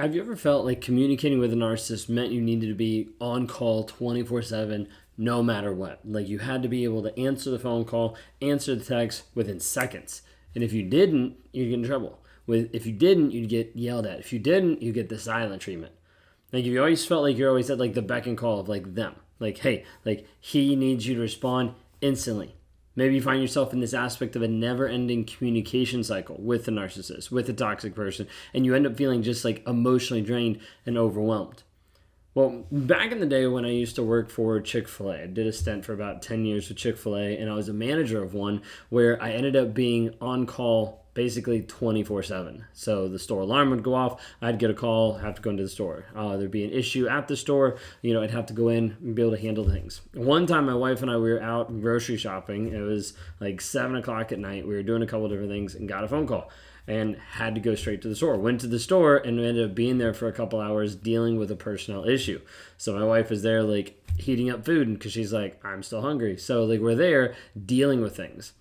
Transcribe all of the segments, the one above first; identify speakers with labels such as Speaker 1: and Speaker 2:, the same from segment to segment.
Speaker 1: Have you ever felt like communicating with a narcissist meant you needed to be on call 24/7 no matter what? Like you had to be able to answer the phone call, answer the text within seconds. And if you didn't, you'd get in trouble. If you didn't, you'd get yelled at. If you didn't, you'd get the silent treatment. Like you always felt like you're always at like the beck and call of like them. Like, hey, like he needs you to respond instantly. Maybe you find yourself in this aspect of a never-ending communication cycle with a narcissist, with a toxic person, and you end up feeling just like emotionally drained and overwhelmed. Well, back in the day when I used to work for Chick-fil-A, I did a stint for about 10 years with Chick-fil-A, and I was a manager of one where I ended up being on call basically 24/7. So the store alarm would go off, I'd get a call, have to go into the store. There'd be an issue at the store, I'd have to go in and be able to handle things. One time my wife and I, we were out grocery shopping. It was like 7 o'clock at night. We were doing a couple different things and got a phone call and had to go straight to the store. Went to the store and ended up being there for a couple hours dealing with a personnel issue. So my wife is there like heating up food because she's like, I'm still hungry. So like we're there dealing with things.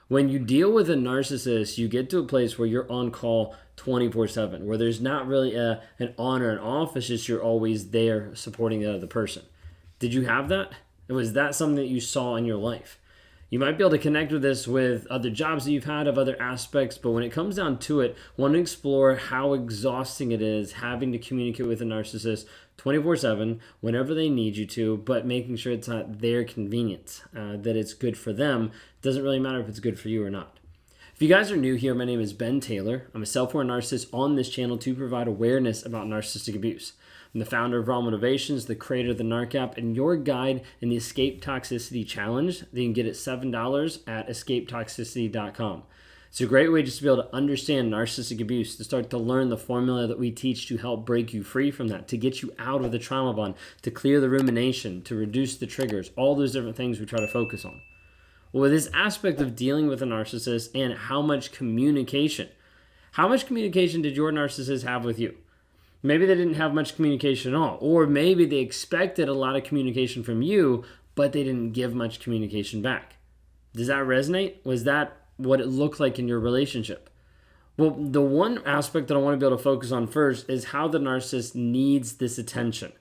Speaker 1: When you deal with a narcissist, you get to a place where you're on call 24/7, where there's not really an on or an off. It's just you're always there supporting the other person. Did you have that? Was that something that you saw in your life? You might be able to connect with this with other jobs that you've had of other aspects, but when it comes down to it, want to explore how exhausting it is having to communicate with a narcissist 24/7 whenever they need you to, but making sure it's not their convenience, that it's good for them. Doesn't really matter if it's good for you or not. If you guys are new here, my name is Ben Taylor. I'm a self-aware narcissist on this channel to provide awareness about narcissistic abuse. I'm the founder of Raw Motivations, the creator of the Narc app, and your guide in the Escape Toxicity Challenge that you can get at $7 at escapetoxicity.com. It's a great way just to be able to understand narcissistic abuse, to start to learn the formula that we teach to help break you free from that, to get you out of the trauma bond, to clear the rumination, to reduce the triggers, all those different things we try to focus on. Well, with this aspect of dealing with a narcissist and how much communication did your narcissist have with you? Maybe they didn't have much communication at all, or maybe they expected a lot of communication from you, but they didn't give much communication back. Does that resonate? Was that what it looked like in your relationship? Well, the one aspect that I want to be able to focus on first is how the narcissist needs this attention.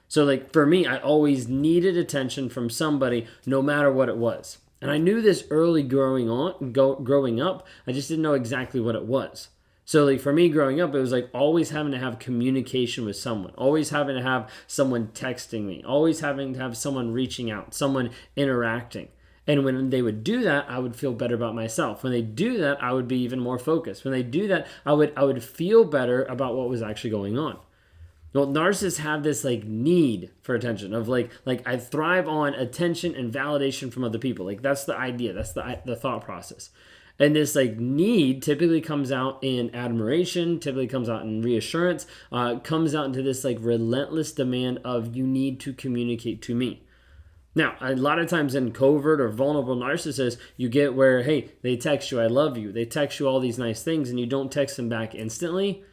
Speaker 1: So like for me, I always needed attention from somebody no matter what it was. And I knew this early growing up, I just didn't know exactly what it was. So like for me growing up, it was like always having to have communication with someone, always having to have someone texting me, always having to have someone reaching out, someone interacting. And when they would do that, I would feel better about myself. When they do that, I would be even more focused. When they do that, I would feel better about what was actually going on. Well, narcissists have this like need for attention of like I thrive on attention and validation from other people. Like that's the idea. That's the thought process. And this like need typically comes out in admiration, typically comes out in reassurance, comes out into this like relentless demand of you need to communicate to me. Now, a lot of times in covert or vulnerable narcissists, you get where, hey, they text you, I love you. They text you all these nice things and you don't text them back instantly.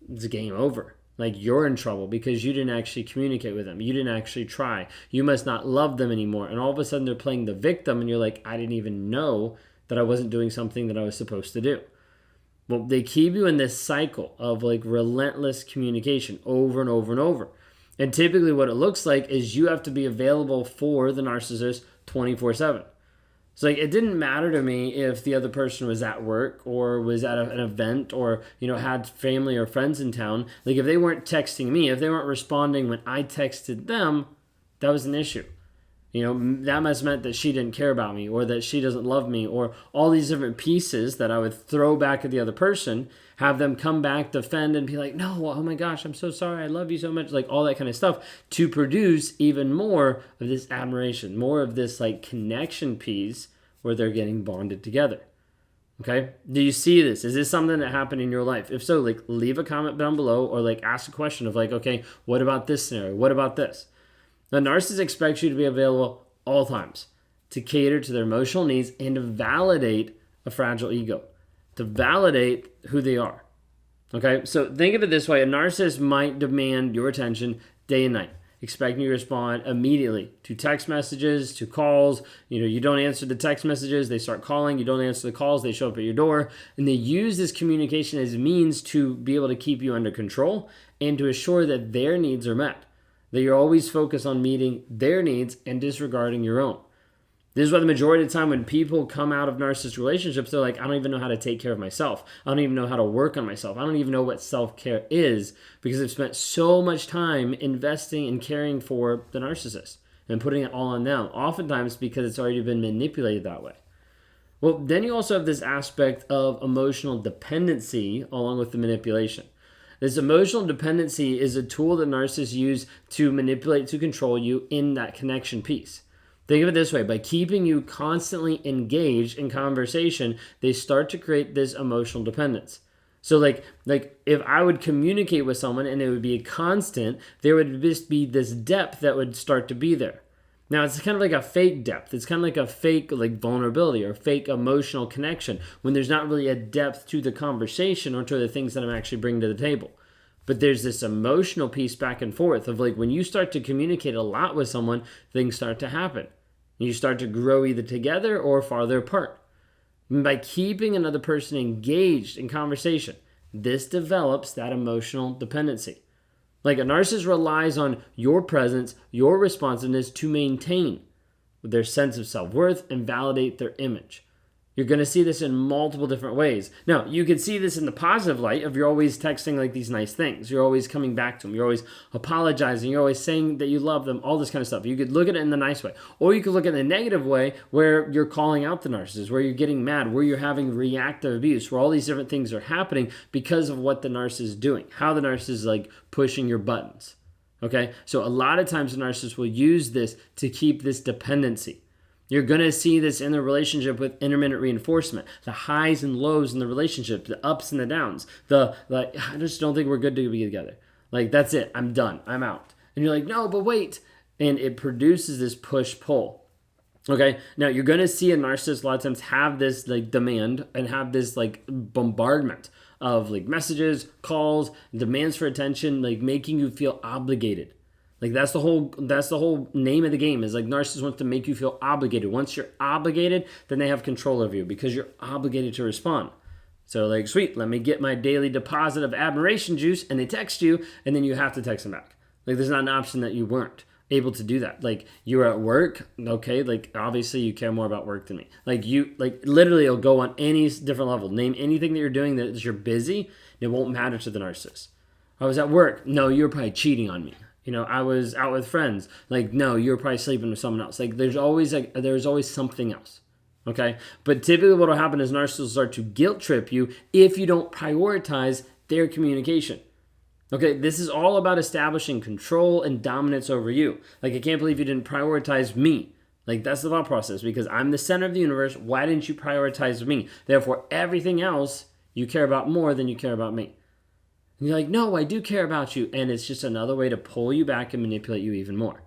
Speaker 1: It's game over. Like you're in trouble because you didn't actually communicate with them. You didn't actually try. You must not love them anymore. And all of a sudden they're playing the victim and you're like, I didn't even know that I wasn't doing something that I was supposed to do. Well, they keep you in this cycle of like relentless communication over and over and over. And typically what it looks like is you have to be available for the narcissist 24/7. So like it didn't matter to me if the other person was at work or was at an event or had family or friends in town. Like if they weren't texting me, if they weren't responding when I texted them, that was an issue. That must have meant that she didn't care about me or that she doesn't love me or all these different pieces that I would throw back at the other person, have them come back, defend, and be like, no, oh my gosh, I'm so sorry. I love you so much. Like all that kind of stuff to produce even more of this admiration, more of this like connection piece where they're getting bonded together. Okay. Do you see this? Is this something that happened in your life? If so, like leave a comment down below or like ask a question of like, okay, what about this scenario? What about this? The narcissist expects you to be available all times to cater to their emotional needs and to validate a fragile ego, to validate who they are. Okay, so think of it this way. A narcissist might demand your attention day and night. expecting you to respond immediately to text messages, to calls. You don't answer the text messages, they start calling. You don't answer the calls, they show up at your door. And they use this communication as a means to be able to keep you under control and to assure that their needs are met, that you're always focused on meeting their needs and disregarding your own. This is why the majority of the time when people come out of narcissist relationships, they're like, I don't even know how to take care of myself. I don't even know how to work on myself. I don't even know what self-care is, because they've spent so much time investing and caring for the narcissist and putting it all on them, oftentimes because it's already been manipulated that way. Well, then you also have this aspect of emotional dependency along with the manipulation. This emotional dependency is a tool that narcissists use to manipulate, to control you in that connection piece. Think of it this way: by keeping you constantly engaged in conversation, they start to create this emotional dependence. So like if I would communicate with someone and it would be a constant, there would just be this depth that would start to be there. Now, it's kind of like a fake depth. It's kind of like a fake vulnerability or fake emotional connection when there's not really a depth to the conversation or to the things that I'm actually bringing to the table. But there's this emotional piece back and forth of when you start to communicate a lot with someone, things start to happen. You start to grow either together or farther apart. And by keeping another person engaged in conversation, this develops that emotional dependency. A narcissist relies on your presence, your responsiveness to maintain their sense of self-worth and validate their image. You're going to see this in multiple different ways. Now, you can see this in the positive light of you're always texting these nice things. You're always coming back to them. You're always apologizing. You're always saying that you love them, all this kind of stuff. You could look at it in the nice way. Or you could look at the negative way where you're calling out the narcissist, where you're getting mad, where you're having reactive abuse, where all these different things are happening because of what the narcissist is doing, how the narcissist is pushing your buttons. Okay? So a lot of times the narcissist will use this to keep this dependency. You're going to see this in the relationship with intermittent reinforcement, the highs and lows in the relationship, the ups and the downs, I just don't think we're good to be together. That's it. I'm done. I'm out. And you're like, no, but wait. And it produces this push-pull. Okay. Now you're going to see a narcissist a lot of times have this demand and have this bombardment of messages, calls, demands for attention, making you feel obligated. That's the whole name of the game is narcissist wants to make you feel obligated. Once you're obligated, then they have control over you because you're obligated to respond. So sweet, let me get my daily deposit of admiration juice, and they text you, and then you have to text them back. There's not an option that you weren't able to do that. You're at work, okay, obviously you care more about work than me. Literally it'll go on any different level. Name anything that you're doing that you're busy, it won't matter to the narcissist. I was at work. No, you were probably cheating on me. I was out with friends. No, you were probably sleeping with someone else. There's always something else. Okay? But typically what will happen is narcissists start to guilt trip you if you don't prioritize their communication. Okay? This is all about establishing control and dominance over you. I can't believe you didn't prioritize me. That's the thought process, because I'm the center of the universe. Why didn't you prioritize me? Therefore, everything else you care about more than you care about me. And you're like, no, I do care about you. And it's just another way to pull you back and manipulate you even more.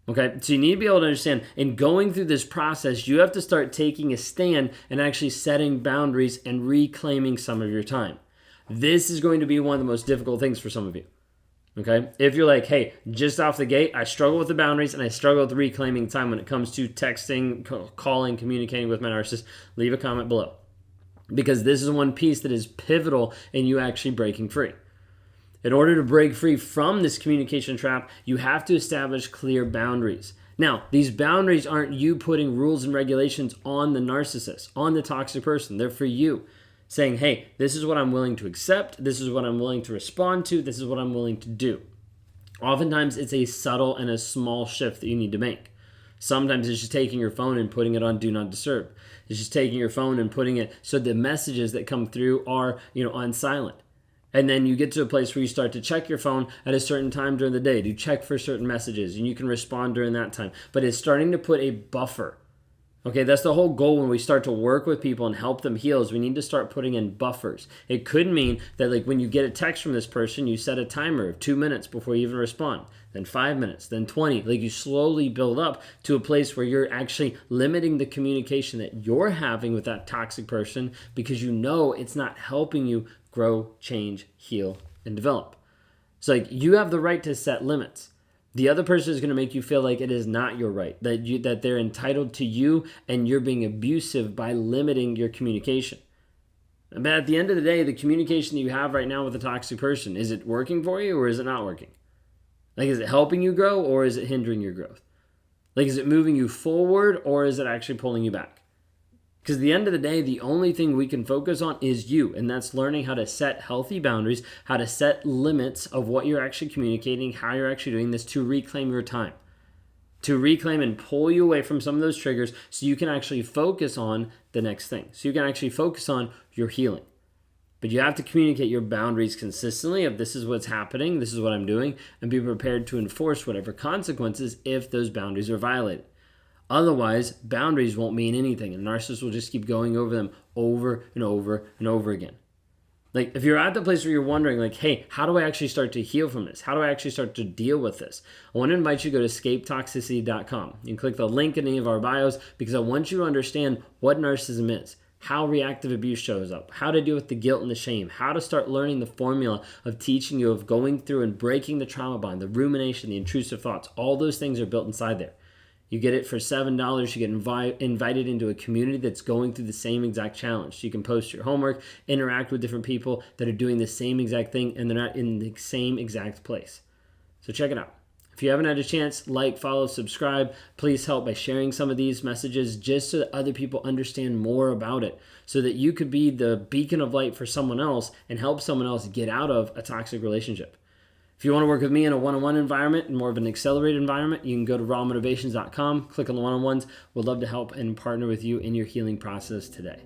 Speaker 1: Okay, so you need to be able to understand, in going through this process, you have to start taking a stand and actually setting boundaries and reclaiming some of your time. This is going to be one of the most difficult things for some of you. Okay, if you're like, hey, just off the gate, I struggle with the boundaries and I struggle with reclaiming time when it comes to texting, calling, communicating with my narcissist, leave a comment below. Because this is one piece that is pivotal in you actually breaking free. In order to break free from this communication trap, you have to establish clear boundaries. Now, these boundaries aren't you putting rules and regulations on the narcissist, on the toxic person. They're for you. Saying, hey, this is what I'm willing to accept. This is what I'm willing to respond to. This is what I'm willing to do. Oftentimes, it's a subtle and a small shift that you need to make. Sometimes it's just taking your phone and putting it on Do Not Disturb. It's just taking your phone and putting it so the messages that come through are, on silent. And then you get to a place where you start to check your phone at a certain time during the day to check for certain messages, and you can respond during that time. But it's starting to put a buffer. Okay, that's the whole goal when we start to work with people and help them heal, is we need to start putting in buffers. It could mean that when you get a text from this person, you set a timer of 2 minutes before you even respond, then 5 minutes, then 20. You slowly build up to a place where you're actually limiting the communication that you're having with that toxic person because you know it's not helping you grow, change, heal, and develop. So you have the right to set limits. The other person is going to make you feel like it is not your right, that they're entitled to you and you're being abusive by limiting your communication. But at the end of the day, the communication that you have right now with a toxic person, is it working for you or is it not working? Like, is it helping you grow or is it hindering your growth? Like, is it moving you forward or is it actually pulling you back? Because at the end of the day, the only thing we can focus on is you. And that's learning how to set healthy boundaries, how to set limits of what you're actually communicating, how you're actually doing this to reclaim your time. To reclaim and pull you away from some of those triggers so you can actually focus on the next thing. So you can actually focus on your healing. But you have to communicate your boundaries consistently of this is what's happening, this is what I'm doing, and be prepared to enforce whatever consequences if those boundaries are violated. Otherwise, boundaries won't mean anything, and narcissists will just keep going over them over and over and over again. Like, if you're at the place where you're wondering, like, hey, how do I actually start to heal from this? How do I actually start to deal with this? I want to invite you to go to escapetoxicity.com. You can click the link in any of our bios because I want you to understand what narcissism is, how reactive abuse shows up, how to deal with the guilt and the shame, how to start learning the formula of teaching you of going through and breaking the trauma bond, the rumination, the intrusive thoughts. All those things are built inside there. You get it for $7. You get invited into a community that's going through the same exact challenge. So you can post your homework, interact with different people that are doing the same exact thing, and they're not in the same exact place. So check it out. If you haven't had a chance, like, follow, subscribe. Please help by sharing some of these messages just so that other people understand more about it, so that you could be the beacon of light for someone else and help someone else get out of a toxic relationship. If you want to work with me in a one-on-one environment and more of an accelerated environment, you can go to rawmotivations.com, click on the one-on-ones. We'd love to help and partner with you in your healing process today.